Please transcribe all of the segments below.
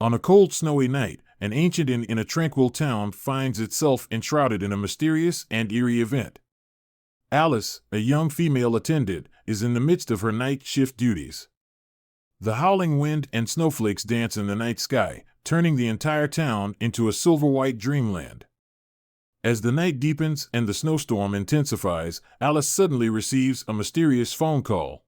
On a cold, snowy night, an ancient inn in a tranquil town finds itself enshrouded in a mysterious and eerie event. Alice, a young female attendant, is in the midst of her night shift duties. The howling wind and snowflakes dance in the night sky, turning the entire town into a silver-white dreamland. As the night deepens and the snowstorm intensifies, Alice suddenly receives a mysterious phone call.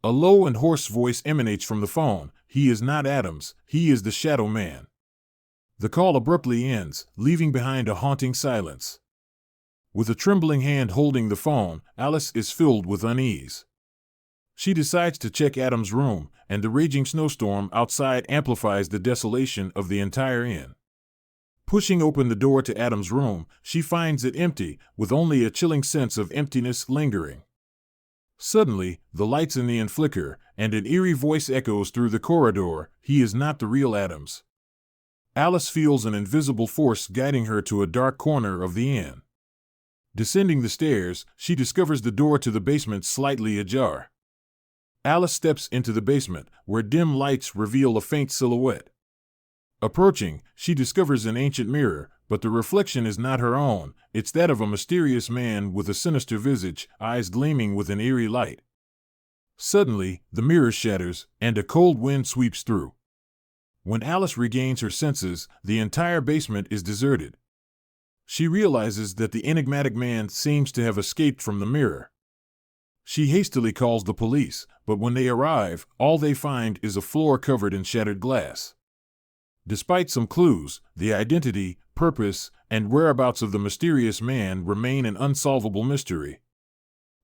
A low and hoarse voice emanates from the phone. He is not Adams, he is the Shadow Man. The call abruptly ends, leaving behind a haunting silence. With a trembling hand holding the phone, Alice is filled with unease. She decides to check Adam's room, and the raging snowstorm outside amplifies the desolation of the entire inn. Pushing open the door to Adam's room, she finds it empty, with only a chilling sense of emptiness lingering. Suddenly, the lights in the inn flicker, and an eerie voice echoes through the corridor. He is not the real Adams. Alice feels an invisible force guiding her to a dark corner of the inn. Descending the stairs, she discovers the door to the basement slightly ajar. Alice steps into the basement, where dim lights reveal a faint silhouette. Approaching, she discovers an ancient mirror, but the reflection is not her own. It's that of a mysterious man with a sinister visage, eyes gleaming with an eerie light. Suddenly, the mirror shatters, and a cold wind sweeps through. When Alice regains her senses, the entire basement is deserted. She realizes that the enigmatic man seems to have escaped from the mirror. She hastily calls the police, but when they arrive, all they find is a floor covered in shattered glass. Despite some clues, the identity, purpose, and whereabouts of the mysterious man remain an unsolvable mystery.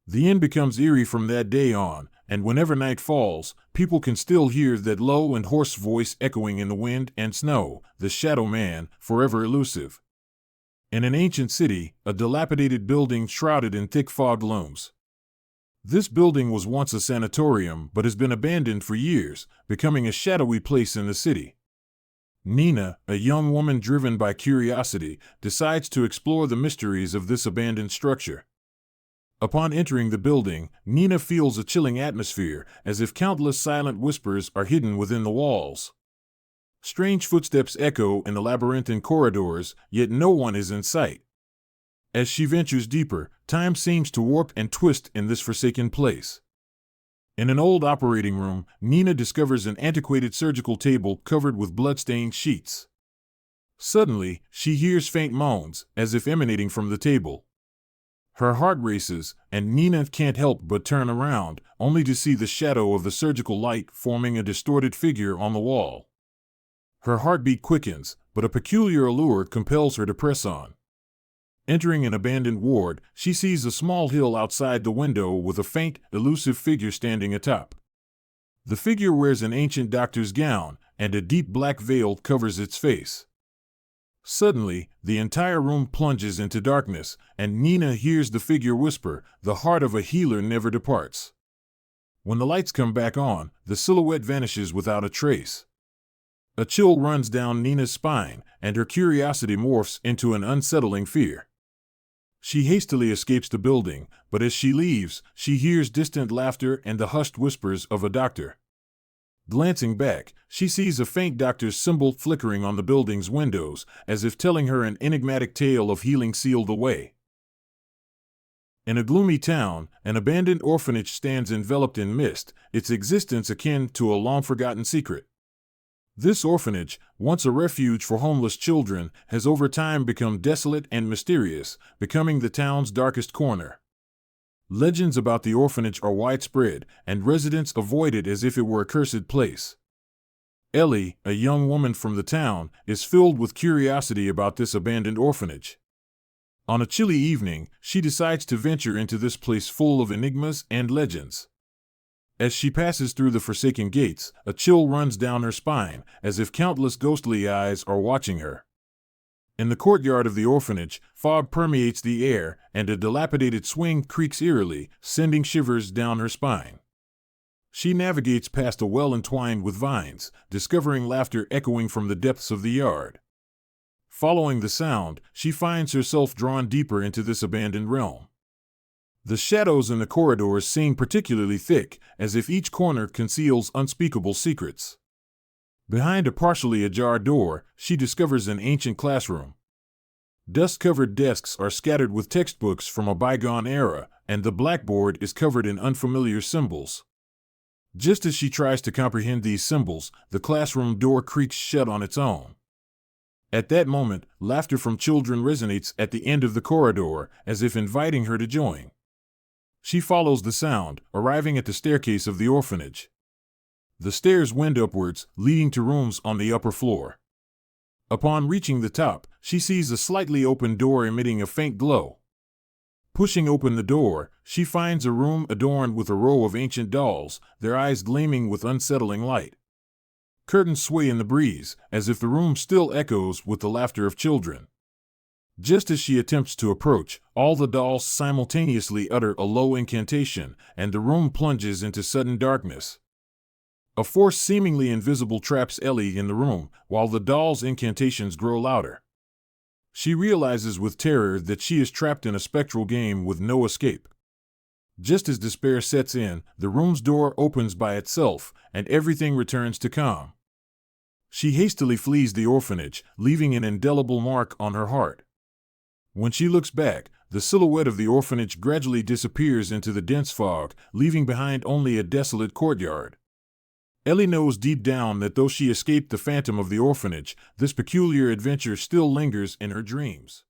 The inn becomes eerie from that day on, and whenever night falls, people can still hear that low and hoarse voice echoing in the wind and snow, the Shadow Man, forever elusive. In an ancient city, a dilapidated building shrouded in thick fog looms. This building was once a sanatorium but has been abandoned for years, becoming a shadowy place in the city. Nina, a young woman driven by curiosity, decides to explore the mysteries of this abandoned structure. Upon entering the building, Nina feels a chilling atmosphere, as if countless silent whispers are hidden within the walls. Strange footsteps echo in the labyrinthine corridors, yet no one is in sight. As she ventures deeper, time seems to warp and twist in this forsaken place. In an old operating room, Nina discovers an antiquated surgical table covered with blood-stained sheets. Suddenly, she hears faint moans, as if emanating from the table. Her heart races, and Nina can't help but turn around, only to see the shadow of the surgical light forming a distorted figure on the wall. Her heartbeat quickens, but a peculiar allure compels her to press on. Entering an abandoned ward, she sees a small hill outside the window with a faint, elusive figure standing atop. The figure wears an ancient doctor's gown, and a deep black veil covers its face. Suddenly, the entire room plunges into darkness, and Nina hears the figure whisper, "The heart of a healer never departs." When the lights come back on, the silhouette vanishes without a trace. A chill runs down Nina's spine, and her curiosity morphs into an unsettling fear. She hastily escapes the building, but as she leaves, she hears distant laughter and the hushed whispers of a doctor. Glancing back, she sees a faint doctor's symbol flickering on the building's windows, as if telling her an enigmatic tale of healing sealed away. In a gloomy town, an abandoned orphanage stands enveloped in mist, its existence akin to a long-forgotten secret. This orphanage, once a refuge for homeless children, has over time become desolate and mysterious, becoming the town's darkest corner. Legends about the orphanage are widespread, and residents avoid it as if it were a cursed place. Ellie, a young woman from the town, is filled with curiosity about this abandoned orphanage. On a chilly evening, she decides to venture into this place full of enigmas and legends. As she passes through the forsaken gates, a chill runs down her spine, as if countless ghostly eyes are watching her. In the courtyard of the orphanage, fog permeates the air, and a dilapidated swing creaks eerily, sending shivers down her spine. She navigates past a well entwined with vines, discovering laughter echoing from the depths of the yard. Following the sound, she finds herself drawn deeper into this abandoned realm. The shadows in the corridors seem particularly thick, as if each corner conceals unspeakable secrets. Behind a partially ajar door, she discovers an ancient classroom. Dust-covered desks are scattered with textbooks from a bygone era, and the blackboard is covered in unfamiliar symbols. Just as she tries to comprehend these symbols, the classroom door creaks shut on its own. At that moment, laughter from children resonates at the end of the corridor, as if inviting her to join. She follows the sound, arriving at the staircase of the orphanage. The stairs wend upwards, leading to rooms on the upper floor. Upon reaching the top, she sees a slightly open door emitting a faint glow. Pushing open the door, she finds a room adorned with a row of ancient dolls, their eyes gleaming with unsettling light. Curtains sway in the breeze, as if the room still echoes with the laughter of children. Just as she attempts to approach, all the dolls simultaneously utter a low incantation, and the room plunges into sudden darkness. A force seemingly invisible traps Ellie in the room, while the dolls' incantations grow louder. She realizes with terror that she is trapped in a spectral game with no escape. Just as despair sets in, the room's door opens by itself, and everything returns to calm. She hastily flees the orphanage, leaving an indelible mark on her heart. When she looks back, the silhouette of the orphanage gradually disappears into the dense fog, leaving behind only a desolate courtyard. Ellie knows deep down that though she escaped the phantom of the orphanage, this peculiar adventure still lingers in her dreams.